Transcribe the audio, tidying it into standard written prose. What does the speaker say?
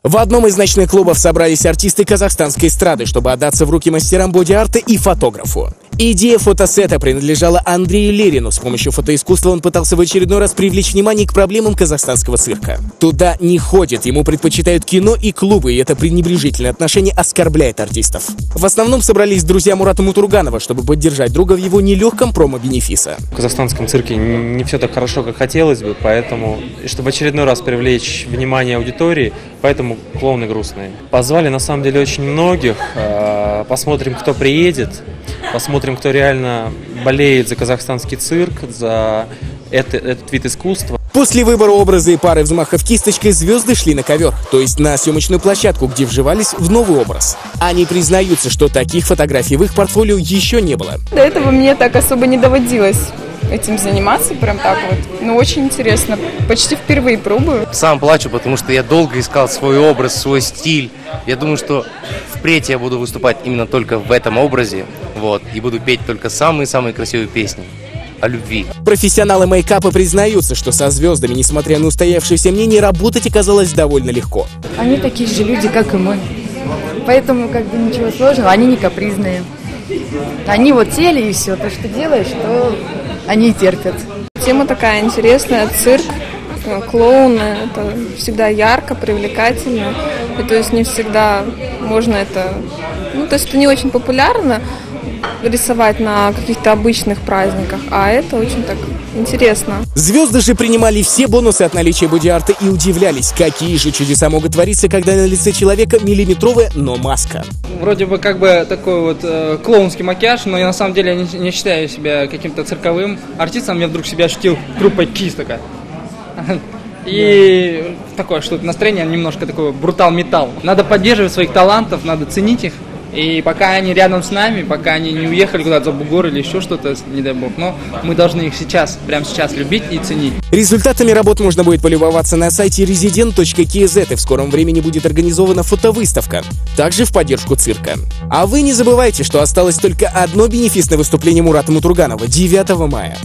В одном из ночных клубов собрались артисты казахстанской эстрады, чтобы отдаться в руки мастерам боди-арта и фотографу. Идея фотосета принадлежала Андрею Лерину. С помощью фотоискусства он пытался в очередной раз привлечь внимание к проблемам казахстанского цирка. Туда не ходят, ему предпочитают кино и клубы, и это пренебрежительное отношение оскорбляет артистов. В основном собрались друзья Мурата Мутурганова, чтобы поддержать друга в его нелегком промо-бенефиса. В казахстанском цирке не все так хорошо, как хотелось бы, поэтому, чтобы в очередной раз привлечь внимание аудитории, поэтому клоуны грустные. Позвали на самом деле очень многих, посмотрим, кто приедет, посмотрим, кто реально болеет за казахстанский цирк, за этот вид искусства. После выбора образа и пары взмахов кисточкой звезды шли на ковер, то есть на съемочную площадку, где вживались в новый образ. Они признаются, что таких фотографий в их портфолио еще не было. До этого мне так особо не доводилось этим заниматься, прям так вот. Но очень интересно. Почти впервые пробую. Сам плачу, потому что я долго искал свой образ, свой стиль. Я думаю, что впредь я буду выступать именно только в этом образе, вот, и буду петь только самые-самые красивые песни о любви. Профессионалы мейкапа признаются, что со звездами, несмотря на устоявшееся мнение, работать оказалось довольно легко. Они такие же люди, как и мы. Поэтому как бы ничего сложного, они не капризные. Они вот сели и все, то, что делаешь, то они терпят. Тема такая интересная, цирк, клоуны, это всегда ярко, привлекательно. И то есть не всегда можно это... то есть это не очень популярно рисовать на каких-то обычных праздниках, а это очень так интересно. Звезды же принимали все бонусы от наличия боди-арта и удивлялись, какие же чудеса могут твориться, когда на лице человека миллиметровая, но маска. Вроде бы как бы такой вот клоунский макияж, но я на самом деле не считаю себя каким-то цирковым артистом. Я вдруг себя ощутил группой Kiss такая. И такое что-то настроение немножко такое брутал-металл. Надо поддерживать своих талантов, надо ценить их. И пока они рядом с нами, пока они не уехали куда-то за бугор или еще что-то, не дай бог, но мы должны их сейчас, прямо сейчас любить и ценить. Результатами работ можно будет полюбоваться на сайте resident.kz, и в скором времени будет организована фотовыставка, также в поддержку цирка. А вы не забывайте, что осталось только одно бенефисное выступление Мурата Мутурганова 9 мая.